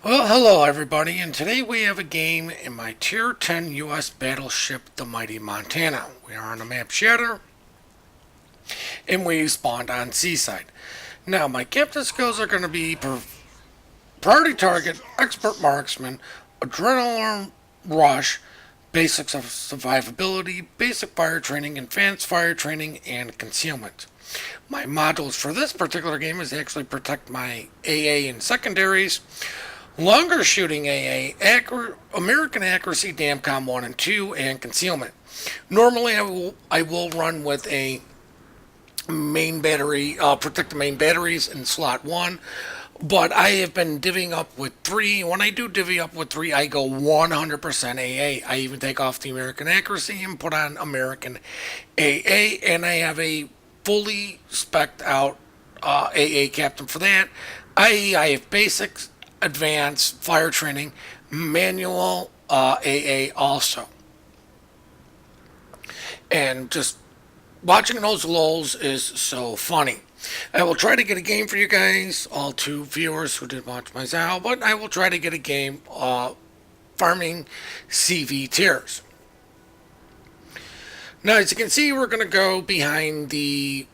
Well, hello everybody, and today we have a game in my Tier 10 US battleship, the Mighty Montana. We are on the map Shatter, and we spawned on Seaside. Now, my captain skills are going to be priority target, expert marksman, adrenaline rush, basics of survivability, basic fire training, advanced fire training, and concealment. My modules for this particular game is actually protect my AA and secondaries, longer shooting AA, American accuracy, DAMCOM 1 and 2, and concealment. Normally, I will run with a main battery, protect the main batteries in slot 1, but I have been divvying up with 3. When I do divvy up with 3, I go 100% AA. I even take off the American accuracy and put on American AA, and I have a fully spec'd out AA captain for that. I have basics, advanced fire training, manual AA also. And just watching those lulls is so funny. I will try to get a game for you guys, all 2 viewers who did watch my Zao, but I will try to get a game farming CV tiers. Now, as you can see, we're going to go behind we're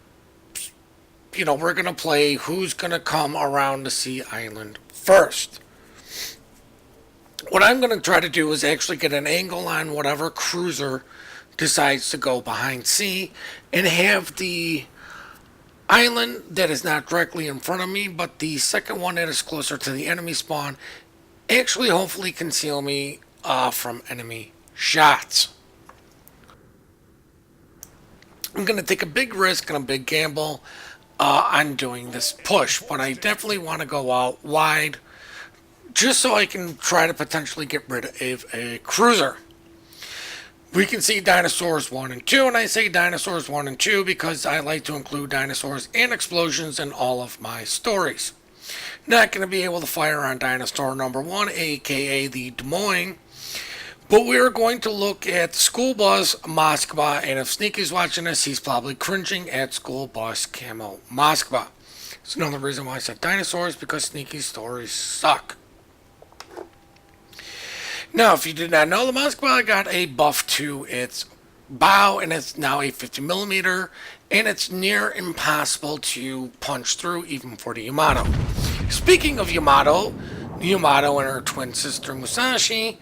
going to play who's going to come around the sea island first. What I'm going to try to do is actually get an angle on whatever cruiser decides to go behind sea and have the island that is not directly in front of me, but the second one that is closer to the enemy spawn, actually hopefully conceal me from enemy shots. I'm going to take a big risk and a big gamble on doing this push, but I definitely want to go out wide just so I can try to potentially get rid of a cruiser. We can see dinosaurs 1 and 2, and I say dinosaurs 1 and 2 because I like to include dinosaurs and explosions in all of my stories. Not going to be able to fire on dinosaur number 1, aka the Des Moines, but we're going to look at School Bus Moskva, and if Sneaky's watching this, he's probably cringing at School Bus Camo Moskva. It's another reason why I said dinosaurs, because Sneaky's stories suck. Now, if you did not know, the Moskva got a buff to its bow, and it's now a 50mm, and it's near impossible to punch through, even for the Yamato. Speaking of Yamato, the Yamato and her twin sister Musashi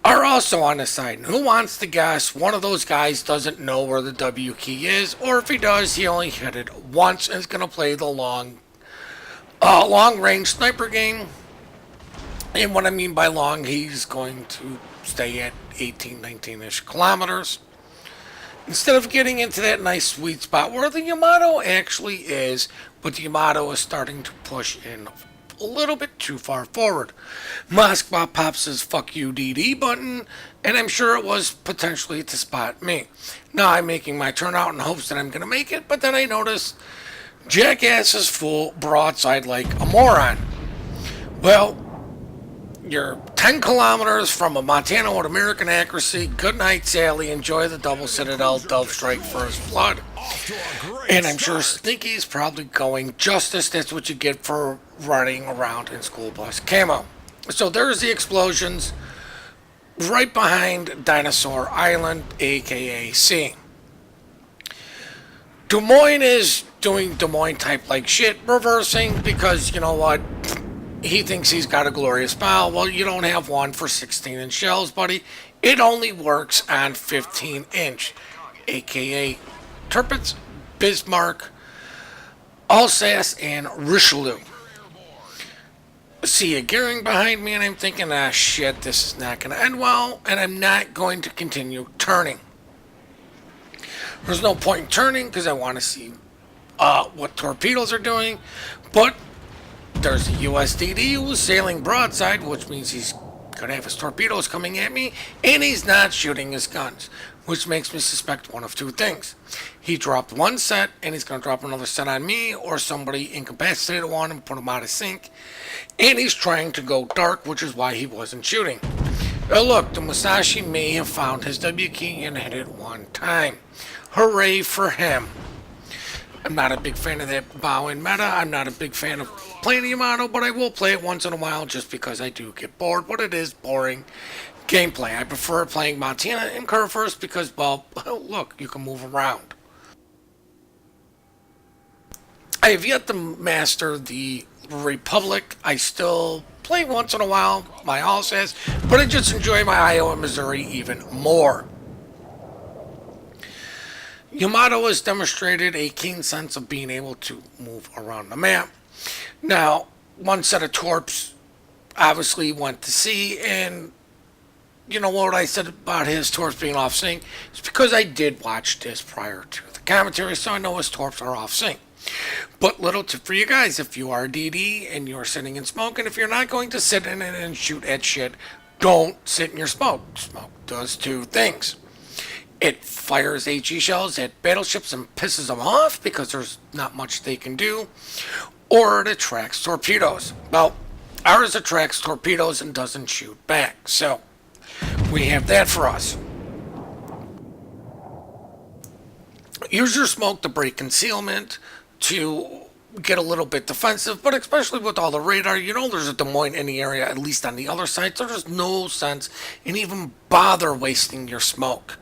are also on the side. And who wants to guess one of those guys doesn't know where the W key is, or if he does, he only hit it once and is going to play the long range sniper game. And what I mean by long, he's going to stay at 18, 19-ish kilometers. Instead of getting into that nice sweet spot where the Yamato actually is, but the Yamato is starting to push in a little bit too far forward. Moskva pops his fuck you DD button, and I'm sure it was potentially to spot me. Now I'm making my turn out in hopes that I'm going to make it, but then I notice jackass is full broadside like a moron. Well, you're 10 kilometers from a Montana with American accuracy. Good night, Sally. Enjoy the double Citadel Dove Strike First Blood. And I'm sure Sneaky's probably going justice. That's what you get for running around in School Bus Camo. So there's the explosions right behind Dinosaur Island, aka C. Des Moines is doing Des Moines type like shit, reversing because you know what? He thinks he's got a glorious bow. Well, you don't have one for 16-inch shells, buddy. It only works on 15-inch, aka Tirpitz, Bismarck, Alsace, and Richelieu. See a gearing behind me, and I'm thinking, shit, this is not going to end well, and I'm not going to continue turning. There's no point in turning because I want to see what torpedoes are doing, but there's a USDD who's sailing broadside, which means he's going to have his torpedoes coming at me, and he's not shooting his guns, which makes me suspect one of 2 things. He dropped one set, and he's going to drop another set on me, or somebody incapacitated one and put him out of sync, and he's trying to go dark, which is why he wasn't shooting. Now look, the Musashi may have found his W key and hit it one time. Hooray for him. I'm not a big fan of that bow in meta. I'm not a big fan of playing the Yamato, but I will play it once in a while just because I do get bored. But it is boring gameplay. I prefer playing Montana and Curve first because, well, look, you can move around. I have yet to master the Republic. I still play once in a while, my all says, but I just enjoy my Iowa and Missouri even more. Yamato has demonstrated a keen sense of being able to move around the map. Now, one set of torps obviously went to sea, and you know what I said about his torps being off sync? It's because I did watch this prior to the commentary, so I know his torps are off sync. But little tip for you guys, if you are DD and you're sitting in smoke, and if you're not going to sit in it and shoot at shit, don't sit in your smoke. Smoke does two things. It fires HE shells at battleships and pisses them off because there's not much they can do. Or it attracts torpedoes. Well, ours attracts torpedoes and doesn't shoot back. So, we have that for us. Use your smoke to break concealment, to get a little bit defensive, but especially with all the radar, you know there's a Des Moines in the area, at least on the other side, so there's no sense in even bother wasting your smoke.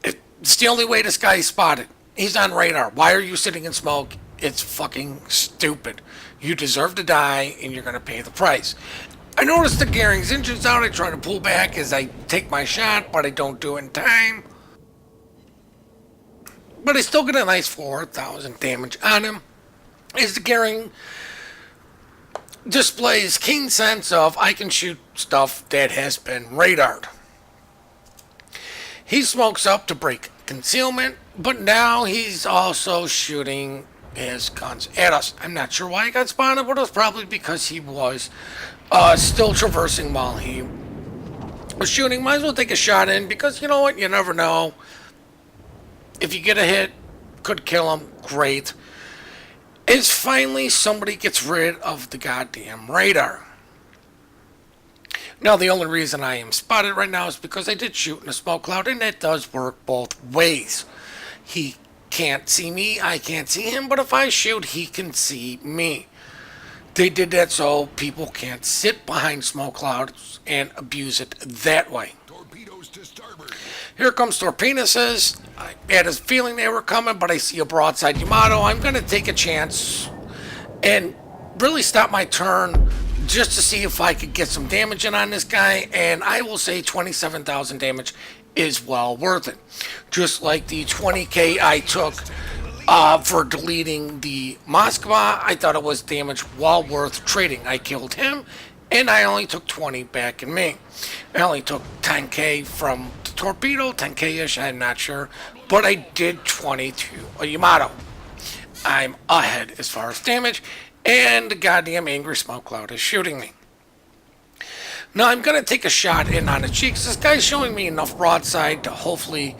It's the only way this guy is spotted. He's on radar. Why are you sitting in smoke? It's fucking stupid. You deserve to die, and you're going to pay the price. I noticed the Gearing's engine's out. I try to pull back as I take my shot, but I don't do it in time. But I still get a nice 4,000 damage on him. As the Gearing displays keen sense of I can shoot stuff that has been radared. He smokes up to break concealment, but now he's also shooting his guns at us. I'm not sure why he got spotted, but it was probably because he was still traversing while he was shooting. Might as well take a shot in because you know what? You never know. If you get a hit, could kill him. Great. Is finally somebody gets rid of the goddamn radar. Now, the only reason I am spotted right now is because I did shoot in a smoke cloud, and it does work both ways. He can't see me, I can't see him, but if I shoot, he can see me. They did that so people can't sit behind smoke clouds and abuse it that way. Torpedoes to starboard. Here comes Torpedoes. I had a feeling they were coming, but I see a broadside Yamato. I'm going to take a chance and really stop my turn just to see if I could get some damage in on this guy, and I will say 27,000 damage is well worth it. Just like the 20k I took for deleting the Moskva, I thought it was damage well worth trading. I killed him, and I only took 20 back in me. I only took 10k from the torpedo, 10k-ish, I'm not sure, but I did 20 to a Yamato. I'm ahead as far as damage, and the goddamn angry smoke cloud is shooting me. Now I'm going to take a shot in on the cheeks. This guy's showing me enough broadside to hopefully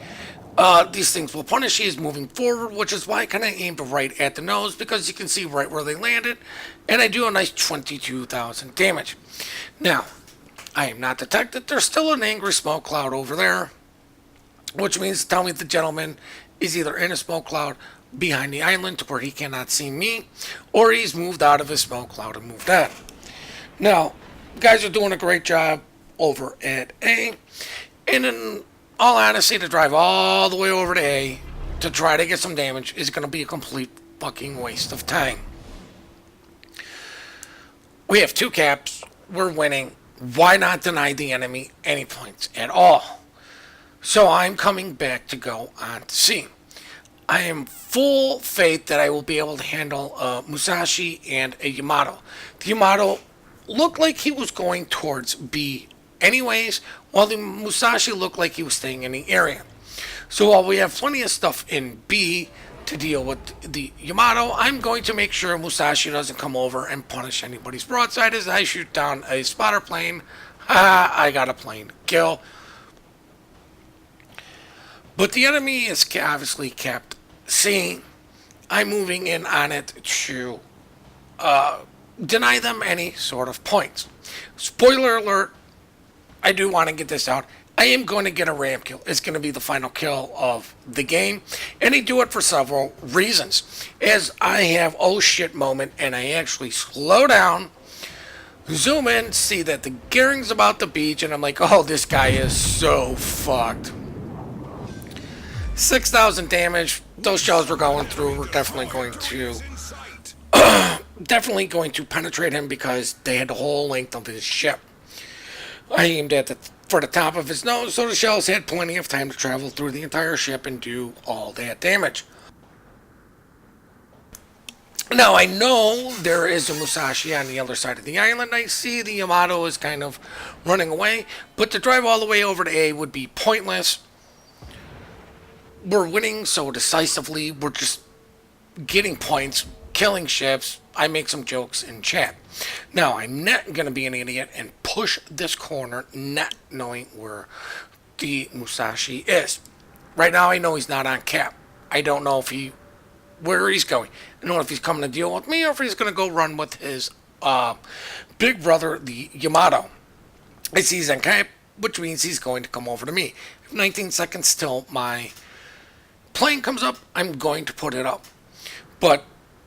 these things will punish. He is moving forward, which is why I kind of aimed right at the nose, because you can see right where they landed, and I do a nice 22,000 damage. Now, I am not detected. There's still an angry smoke cloud over there, which means tell me the gentleman is either in a smoke cloud behind the island to where he cannot see me, or he's moved out of his smoke cloud and moved on. Now, guys are doing a great job over at A, and in all honesty, to drive all the way over to A to try to get some damage is going to be a complete fucking waste of time. We have 2 caps, we're winning, why not deny the enemy any points at all? So I'm coming back to go on to C. I am full faith that I will be able to handle a Musashi and a Yamato. The Yamato looked like he was going towards B anyways, while the Musashi looked like he was staying in the area. So while we have plenty of stuff in B to deal with the Yamato, I'm going to make sure Musashi doesn't come over and punish anybody's broadside as I shoot down a spotter plane. Ha! I got a plane kill. But the enemy is obviously kept C. I'm moving in on it to deny them any sort of points. Spoiler alert, I do want to get this out. I I am going to get a ram kill. It's going to be the final kill of the game. And I do it for several reasons. As I have oh shit moment and I actually slow down, zoom in, see that the gearing's about the beach, and I'm like, oh, this guy is so fucked. 6,000 damage. Those shells we're going through were definitely going to penetrate him because they had the whole length of his ship. I aimed for the top of his nose, so the shells had plenty of time to travel through the entire ship and do all that damage. Now, I know there is a Musashi on the other side of the island. I see the Yamato is kind of running away, but to drive all the way over to A would be pointless. We're winning so decisively. We're just getting points, killing ships. I make some jokes in chat. Now, I'm not going to be an idiot and push this corner not knowing where the Musashi is. Right now, I know he's not on cap. I don't know where he's going. I don't know if he's coming to deal with me or if he's going to go run with his big brother, the Yamato. I see he's on cap, which means he's going to come over to me. If 19 seconds till my plane comes up, I'm going to put it up. But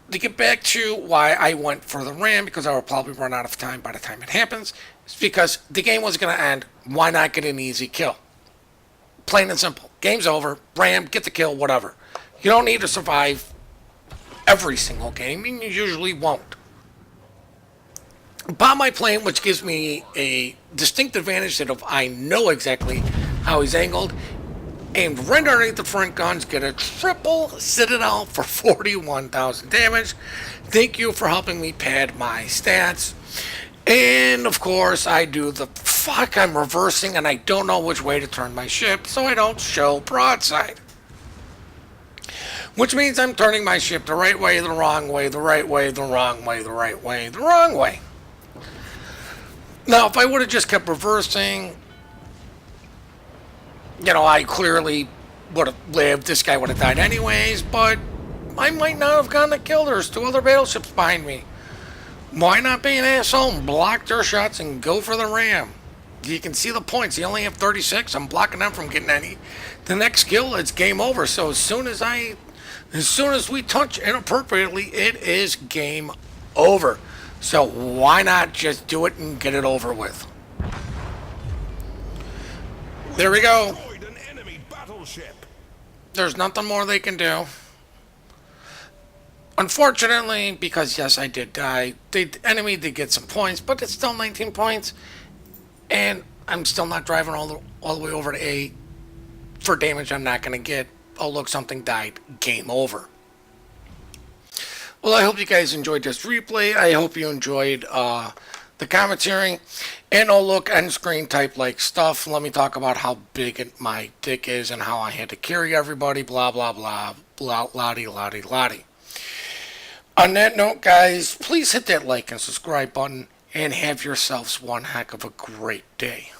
to get back to why I went for the ram, because I will probably run out of time by the time it happens, it's because the game was going to end. Why not get an easy kill? Plain and simple. Game's over. Ram, get the kill, whatever. You don't need to survive every single game, and you usually won't. Bomb my plane, which gives me a distinct advantage that if I know exactly how he's angled, aimed right underneath the front guns, get a triple citadel for 41,000 damage. Thank you for helping me pad my stats. And of course, I do the fuck, I'm reversing and I don't know which way to turn my ship, so I don't show broadside. Which means I'm turning my ship the right way, the wrong way, the right way, the wrong way, the right way, the wrong way. Now, if I would have just kept reversing, I clearly would have lived. This guy would have died anyways, but I might not have gotten a kill. There's 2 other battleships behind me. Why not be an asshole and block their shots and go for the ram? You can see the points. He only have 36. I'm blocking them from getting any. The next kill, it's game over. So as soon as we touch inappropriately, it is game over. So why not just do it and get it over with? There we go. There's nothing more they can do. Unfortunately, because yes, I did die, the enemy did get some points, but it's still 19 points. And I'm still not driving all the way over to A for damage I'm not going to get. Oh, look, something died. Game over. Well, I hope you guys enjoyed this replay. I hope you enjoyed the commentary. And oh, look, end screen type like stuff. Let me talk about how big my dick is and how I had to carry everybody. Blah, blah, blah. Blah, lottie, lottie, lottie. On that note, guys, please hit that like and subscribe button and have yourselves one heck of a great day.